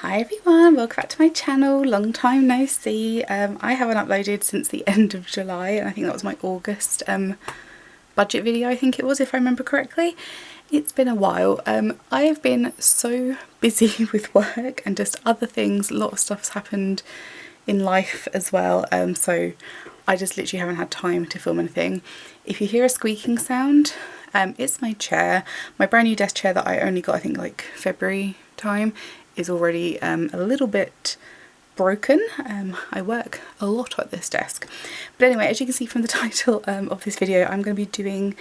Hi everyone, welcome back to my channel. Long time no see. I haven't uploaded since the end of July, and I think that was my August budget video, I think it was, if I remember correctly. It's been a while. I have been so busy with work and just other things. A lot of stuff's happened in life as well, so I just literally haven't had time to film anything. If you hear a squeaking sound, it's my chair. My brand new desk chair that I only got, I think, like February time, is already a little bit broken. I work a lot at this desk. But anyway, as you can see from the title of this video, I'm going to be doing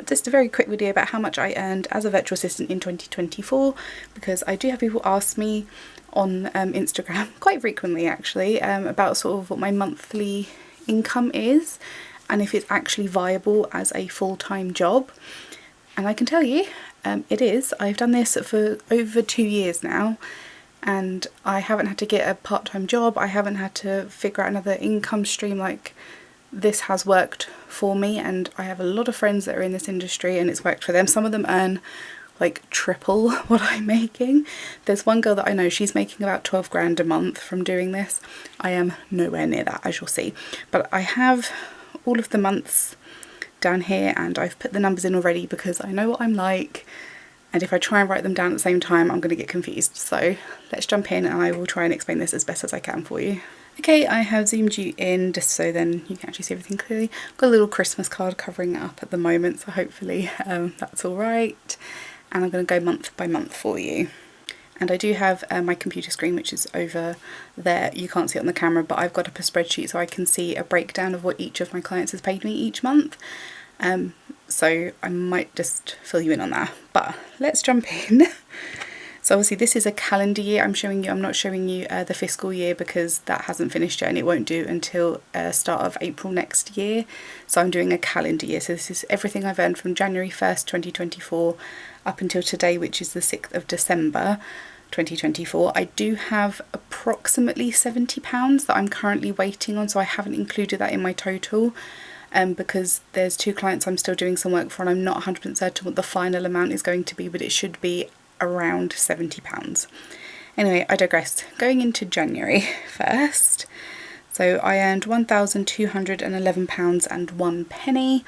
just a very quick video about how much I earned as a virtual assistant in 2024, because I do have people ask me on Instagram quite frequently actually about sort of what my monthly income is and if it's actually viable as a full-time job. And I can tell you it is. I've done this for over 2 years now, and I haven't had to get a part-time job. I haven't had to figure out another income stream. Like, this has worked for me, and I have a lot of friends that are in this industry and it's worked for them. Some of them earn like triple what I'm making. There's one girl that I know, she's making about 12 grand a month from doing this. I am nowhere near that, as you'll see, but I have all of the months down here and I've put the numbers in already because I know what I'm like, and if I try and write them down at the same time I'm going to get confused. So let's jump in and I will try and explain this as best as I can for you. Okay, I have zoomed you in just so then you can actually see everything clearly. I've got a little Christmas card covering it up at the moment, so hopefully that's alright. And I'm going to go month by month for you. And I do have my computer screen, which is over there. You can't see it on the camera, but I've got up a spreadsheet so I can see a breakdown of what each of my clients has paid me each month. So I might just fill you in on that, but let's jump in. So obviously this is a calendar year I'm showing you. I'm not showing you the fiscal year because that hasn't finished yet and it won't do until start of April next year. So I'm doing a calendar year. So this is everything I've earned from January 1st, 2024 up until today, which is the 6th of December 2024. I do have approximately £70 that I'm currently waiting on, so I haven't included that in my total. Because there's 2 clients I'm still doing some work for and I'm not 100% certain what the final amount is going to be, but it should be around £70. Anyway, I digress. Going into January 1st, so I earned £1,211 and 1 penny,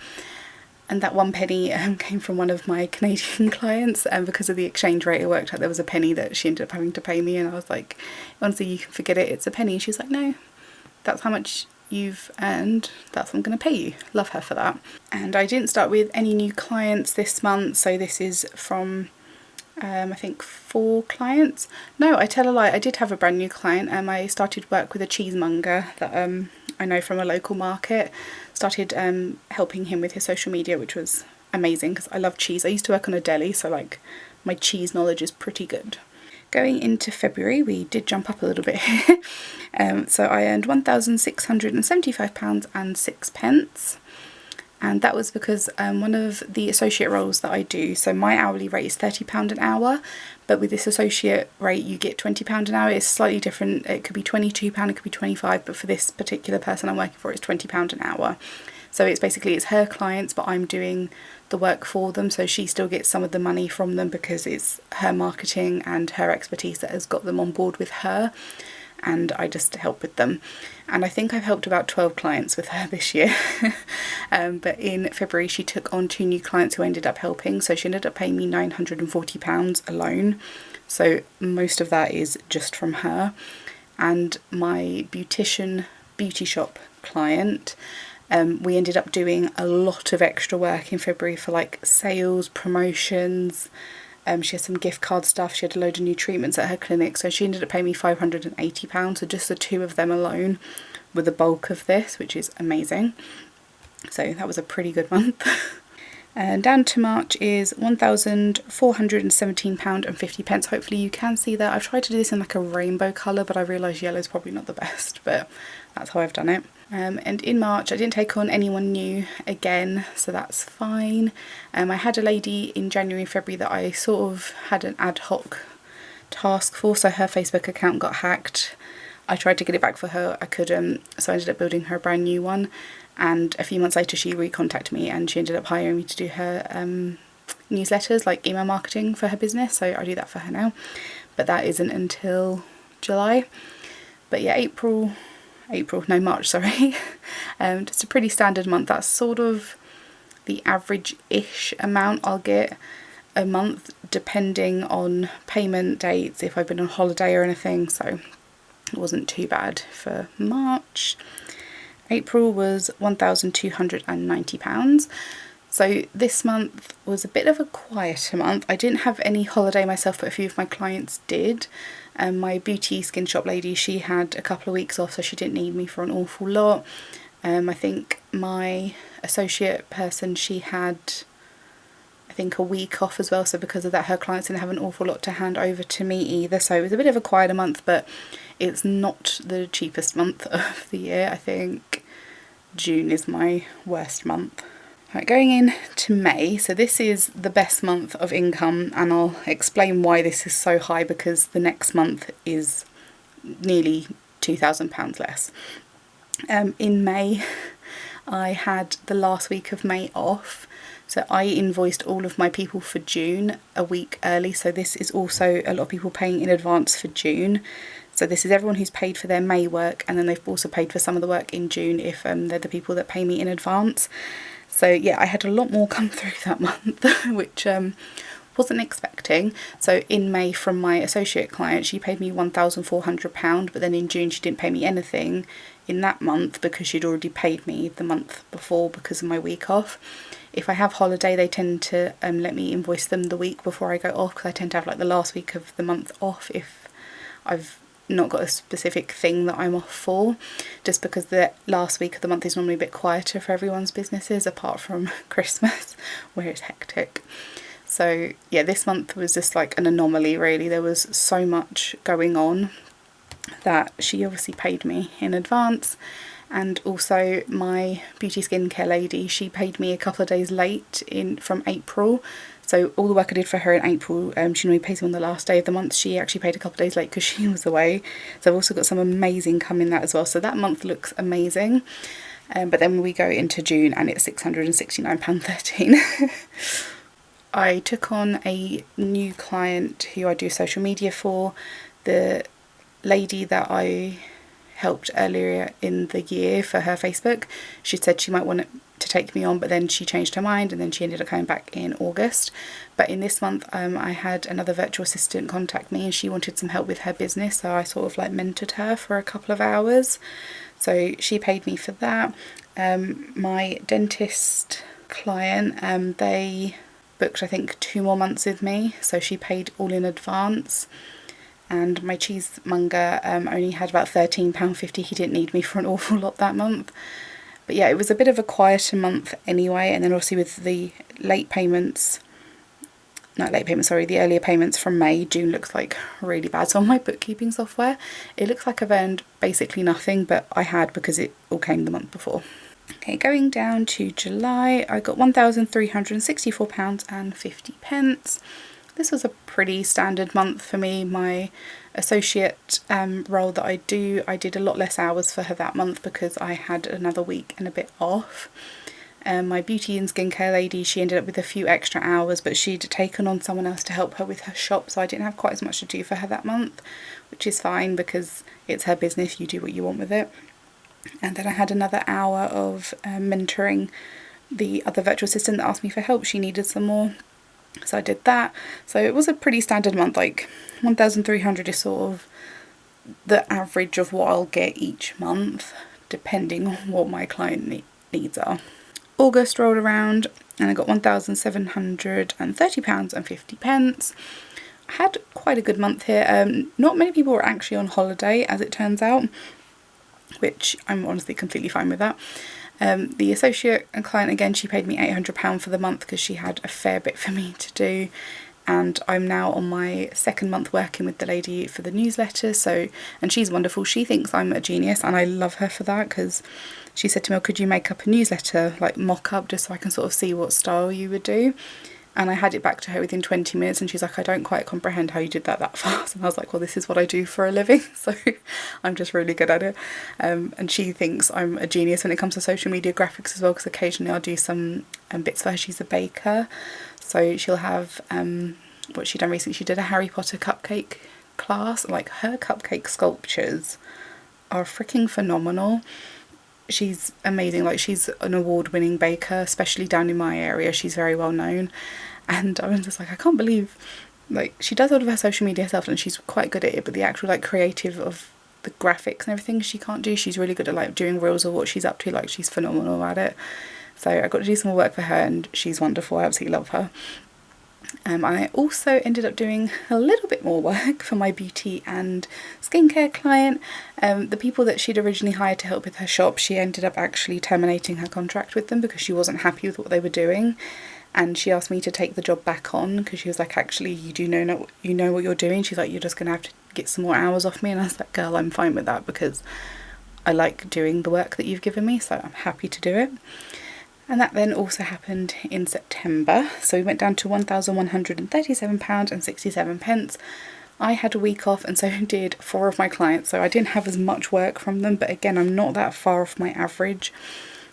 and that 1 penny came from one of my Canadian clients, and because of the exchange rate it worked out there was a penny that she ended up having to pay me, and I was like, honestly, you can forget it, it's a penny. She's like, no, that's how much you've earned, that's what I'm going to pay you. Love her for that. And I didn't start with any new clients this month, so this is from I think 4 clients. No, I tell a lie, I did have a brand new client. I started work with a cheesemonger that I know from a local market. Started helping him with his social media, which was amazing because I love cheese. I used to work on a deli, so like my cheese knowledge is pretty good. Going into February, we did jump up a little bit here. So I earned £1,675 and 6 pence. And that was because one of the associate roles that I do, so my hourly rate is £30 an hour, but with this associate rate you get £20 an hour. It's slightly different. It could be £22, it could be £25, but for this particular person I'm working for it's £20 an hour. So it's basically, it's her clients, but I'm doing the work for them, so she still gets some of the money from them because it's her marketing and her expertise that has got them on board with her, and I just help with them. And I think I've helped about 12 clients with her this year. But in February she took on 2 new clients who ended up helping, so she ended up paying me £940 alone, so most of that is just from her. And my beauty shop client, we ended up doing a lot of extra work in February for like sales, promotions. She had some gift card stuff, she had a load of new treatments at her clinic, so she ended up paying me £580, so just the 2 of them alone were the bulk of this, which is amazing. So that was a pretty good month. And down to March is £1,417 and 50 pence. Hopefully you can see that. I've tried to do this in like a rainbow colour, but I realise yellow is probably not the best, but that's how I've done it. And in March I didn't take on anyone new again, so that's fine. I had a lady in January and February that I sort of had an ad hoc task for, so her Facebook account got hacked. I tried to get it back for her, I couldn't, so I ended up building her a brand new one, and a few months later she recontacted me and she ended up hiring me to do her newsletters, like email marketing for her business, so I do that for her now. but that isn't until July. But yeah, March, sorry. Just a pretty standard month. That's sort of the average-ish amount I'll get a month, depending on payment dates, if I've been on holiday or anything, so it wasn't too bad for March. April was £1,290. So this month was a bit of a quieter month. I didn't have any holiday myself, but a few of my clients did. My beauty skin shop lady, she had a couple of weeks off, so she didn't need me for an awful lot. I think my associate person, she had, I think, a week off as well, so because of that her clients didn't have an awful lot to hand over to me either, so it was a bit of a quieter month, but it's not the cheapest month of the year. I think June is my worst month. Right, going into May, so this is the best month of income, and I'll explain why this is so high, because the next month is nearly £2,000 less. In May, I had the last week of May off, so I invoiced all of my people for June a week early, so this is also a lot of people paying in advance for June. So this is everyone who's paid for their May work, and then they've also paid for some of the work in June if they're the people that pay me in advance. So yeah, I had a lot more come through that month, which wasn't expecting. So in May, from my associate client, she paid me £1,400, but then in June she didn't pay me anything in that month because she'd already paid me the month before because of my week off. If I have holiday, they tend to let me invoice them the week before I go off, because I tend to have like the last week of the month off if I've not got a specific thing that I'm off for, just because the last week of the month is normally a bit quieter for everyone's businesses, apart from Christmas where it's hectic. So yeah, this month was just like an anomaly really. There was so much going on that she obviously paid me in advance, and also my beauty skincare lady, she paid me a couple of days late from April. So all the work I did for her in April, she normally pays me on the last day of the month. She actually paid a couple of days late because she was away. So I've also got some amazing come in that as well. So that month looks amazing. But then we go into June and it's £669.13. I took on a new client who I do social media for. The lady that I helped earlier in the year for her Facebook, she said she might want to take me on, but then she changed her mind and then she ended up coming back in August. But in this month I had another virtual assistant contact me and she wanted some help with her business, so I sort of like mentored her for a couple of hours, so she paid me for that. My dentist client, they booked I think 2 more months with me, so she paid all in advance. And my cheesemonger only had about £13.50. He didn't need me for an awful lot that month. But yeah, it was a bit of a quieter month anyway. And then obviously with the the earlier payments from May, June looks like really bad. So on my bookkeeping software, it looks like I've earned basically nothing, but I had, because it all came the month before. Okay, going down to July, I got £1,364.50. This was a pretty standard month for me. My associate role that I did a lot less hours for her that month because I had another week and a bit off. My beauty and skincare lady, she ended up with a few extra hours, but she'd taken on someone else to help her with her shop, so I didn't have quite as much to do for her that month, which is fine because it's her business, you do what you want with it. And then I had another hour of mentoring the other virtual assistant that asked me for help. She needed some more, so I did that. So it was a pretty standard month, like 1,300 is sort of the average of what I'll get each month, depending on what my client needs are. August rolled around and I got £1,730.50. I had quite a good month here. Not many people were actually on holiday, as it turns out, which I'm honestly completely fine with that. The associate and client, again, she paid me £800 for the month because she had a fair bit for me to do, and I'm now on my second month working with the lady for the newsletter, and she's wonderful. She thinks I'm a genius and I love her for that, because she said to me, oh, could you make up a newsletter, like mock-up, just so I can sort of see what style you would do? And I had it back to her within 20 minutes and she's like, I don't quite comprehend how you did that fast. And I was like, well, this is what I do for a living, so I'm just really good at it. And she thinks I'm a genius when it comes to social media graphics as well, because occasionally I'll do some bits for her. She's a baker, so she'll have, what she done recently, she did a Harry Potter cupcake class. Like, her cupcake sculptures are freaking phenomenal. She's amazing. Like, she's an award-winning baker, especially down in my area. She's very well known. And I was just like, I can't believe, like, she does all of her social media herself and she's quite good at it, but the actual, like, creative of the graphics and everything she can't do. She's really good at, like, doing reels of what she's up to. Like, she's phenomenal at it. So I got to do some more work for her and she's wonderful. I absolutely love her. I also ended up doing a little bit more work for my beauty and skincare client. The people that she'd originally hired to help with her shop, she ended up actually terminating her contract with them because she wasn't happy with what they were doing. And she asked me to take the job back on because she was like, actually, you know what you're doing. She's like, you're just going to have to get some more hours off me. And I was like, girl, I'm fine with that because I like doing the work that you've given me, so I'm happy to do it. And that then also happened in September. So we went down to £1,137.67. I had a week off and so did 4 of my clients. So I didn't have as much work from them. But again, I'm not that far off my average.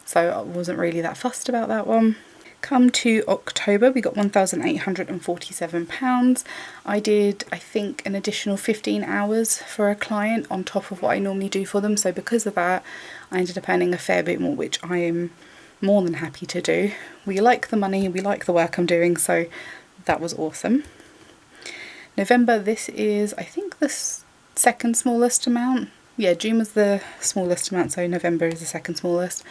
So I wasn't really that fussed about that one. Come to October, we got £1,847. I did, I think, an additional 15 hours for a client on top of what I normally do for them. So because of that, I ended up earning a fair bit more, which I am more than happy to do. We like the money, we like the work I'm doing, so that was awesome. November, this is, I think, the second smallest amount. Yeah, June was the smallest amount, so November is the second smallest.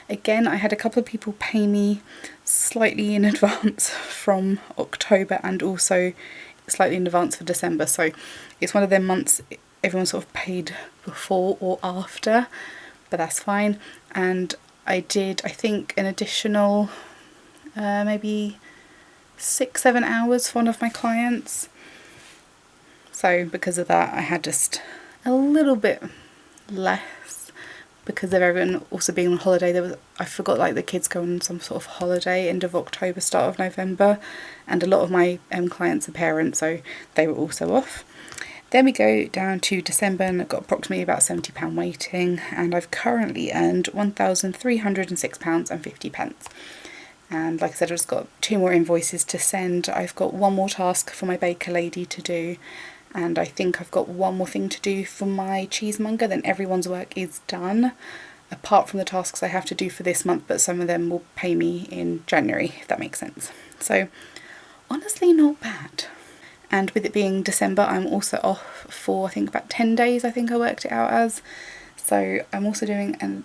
Again, I had a couple of people pay me slightly in advance from October and also slightly in advance for December. So it's one of them months everyone sort of paid before or after, but that's fine. And I did, I think, an additional maybe 6-7 hours for one of my clients. So because of that, I had just a little bit less because of everyone also being on holiday. I forgot, like, the kids go on some sort of holiday end of October, start of November, and a lot of my clients are parents, so they were also off. Then we go down to December and I've got approximately about £70 waiting, and I've currently earned £1,306.50. And like I said, I've just got 2 more invoices to send. I've got 1 more task for my baker lady to do, and I think I've got 1 more thing to do for my cheesemonger, then everyone's work is done, apart from the tasks I have to do for this month, but some of them will pay me in January, if that makes sense. So honestly, not bad. And with it being December, I'm also off for, I think, about 10 days, I think I worked it out as. So I'm also doing a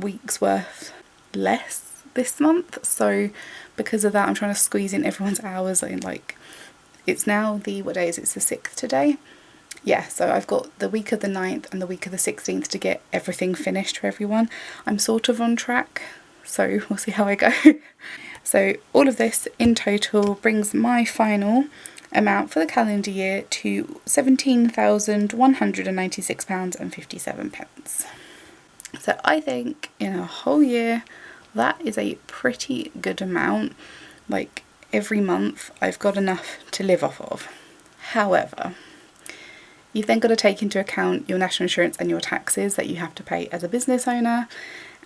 week's worth less this month. So because of that, I'm trying to squeeze in everyone's hours. Like, it's now the, what day is it? It's the 6th today. Yeah, so I've got the week of the 9th and the week of the 16th to get everything finished for everyone. I'm sort of on track, so we'll see how I go. So all of this in total brings my final amount for the calendar year to £17,196.57. So I think in a whole year that is a pretty good amount. Like, every month I've got enough to live off of. However, you've then got to take into account your national insurance and your taxes that you have to pay as a business owner,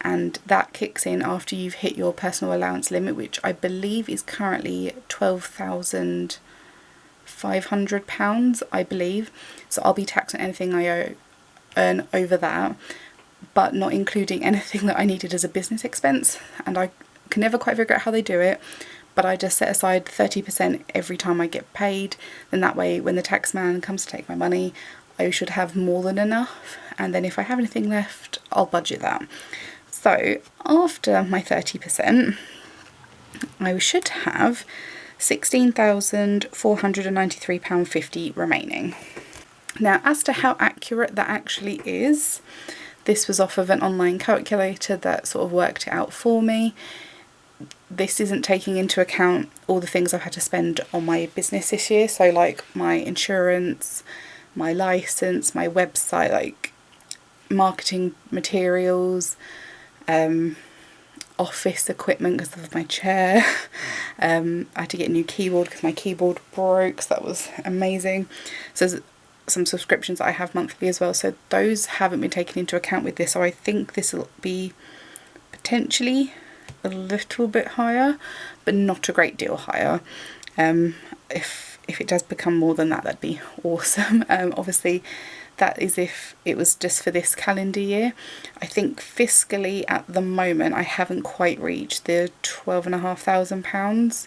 and that kicks in after you've hit your personal allowance limit, which I believe is currently £12,500, I believe. So I'll be taxed on anything I earn over that, but not including anything that I needed as a business expense. And I can never quite figure out how they do it, but I just set aside 30% every time I get paid. Then that way, when the tax man comes to take my money, I should have more than enough. And then if I have anything left, I'll budget that. So after my 30%, I should have £16,493.50 remaining. Now, as to how accurate that actually is, this was off of an online calculator that sort of worked it out for me. This isn't taking into account all the things I've had to spend on my business this year, so like my insurance, my license, my website, like marketing materials, office equipment because of my chair. I had to get a new keyboard because my keyboard broke, so that was amazing. So there's some subscriptions that I have monthly as well, so those haven't been taken into account with this, so I think this will be potentially a little bit higher, but not a great deal higher. If if it does become more than that, that'd be awesome. Obviously that is if it was just for this calendar year. I think fiscally at the moment I haven't quite reached the £12,500,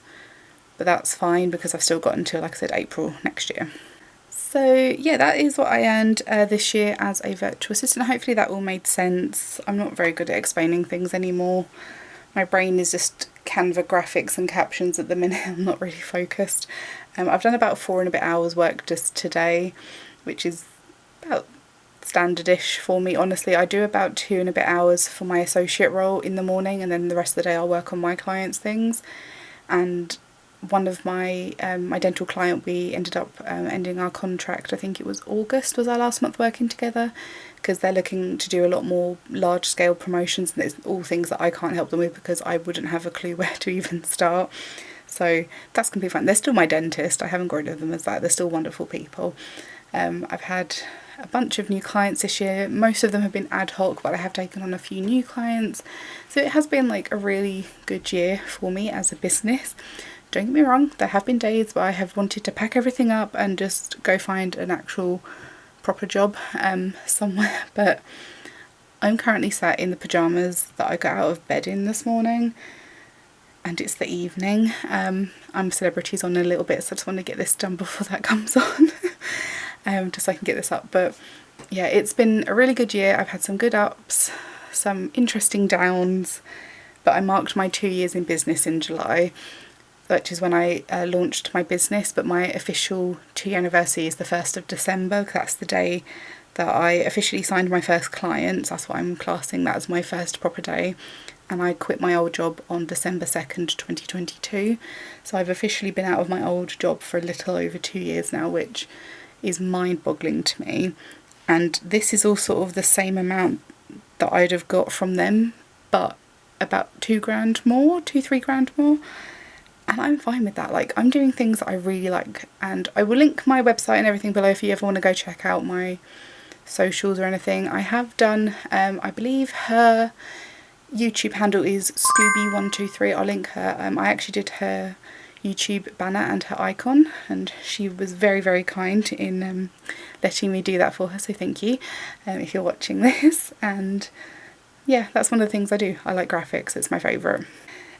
but that's fine because I've still got until, like I said, April next year. So yeah, that is what I earned this year as a virtual assistant. Hopefully that all made sense. I'm not very good at explaining things anymore. My brain is just Canva graphics and captions at the minute. I'm not really focused. I've done about 4 and a bit hours work just today, which is about standardish for me. Honestly, I do about 2 and a bit hours for my associate role in the morning, and then the rest of the day I'll work on my clients' things. And one of my my dental client, we ended up ending our contract. I think it was August was our last month working together, because they're looking to do a lot more large scale promotions, and it's all things that I can't help them with because I wouldn't have a clue where to even start. So that's completely fine. They're still my dentist. I haven't got rid of them as that. They're still wonderful people. I've had a bunch of new clients this year. Most of them have been ad hoc, but I have taken on a few new clients. So it has been like a really good year for me as a business. Don't get me wrong, there have been days where I have wanted to pack everything up and just go find an actual proper job somewhere, but I'm currently sat in the pyjamas that I got out of bed in this morning, and it's the evening. I'm celebrities on a little bit, so I just want to get this done before that comes on. Just so I can get this up. But yeah, it's been a really good year. I've had some good ups, some interesting downs, but I marked my 2 years in business in July, which is when I launched my business, but my official 2-year anniversary is the 1st of December. That's the day that I officially signed my first client. That's what I'm classing that as my first proper day. And I quit my old job on December 2nd, 2022. So I've officially been out of my old job for a little over 2 years now, which is mind-boggling to me. And this is all sort of the same amount that I'd have got from them, but about £2,000 more, 2-3 grand more. And I'm fine with that. Like, I'm doing things that I really like, and I will link my website and everything below if you ever want to go check out my socials or anything. I have done, I believe her YouTube handle is Scooby123. I'll link her. I actually did her YouTube banner and her icon, and she was very, very kind in letting me do that for her, so thank you if you're watching this. And yeah, that's one of the things I do. I like graphics, it's my favourite.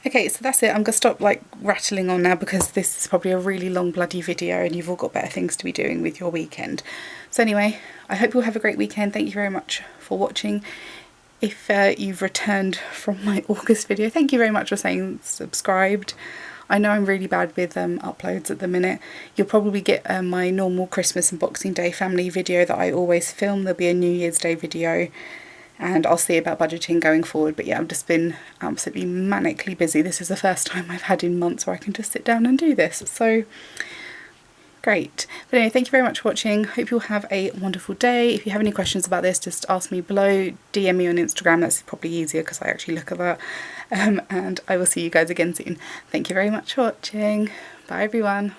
Okay, so that's it. I'm going to stop like rattling on now because this is probably a really long bloody video and you've all got better things to be doing with your weekend. So anyway, I hope you'll have a great weekend. Thank you very much for watching. If you've returned from my August video, thank you very much for saying subscribed. I know I'm really bad with uploads at the minute. You'll probably get my normal Christmas and Boxing Day family video that I always film. There'll be a New Year's Day video, and I'll see about budgeting going forward. But yeah, I've just been absolutely manically busy. This is the first time I've had in months where I can just sit down and do this. So great. But anyway, thank you very much for watching. Hope you'll have a wonderful day. If you have any questions about this, just ask me below. DM me on Instagram. That's probably easier because I actually look at that. And I will see you guys again soon. Thank you very much for watching. Bye everyone.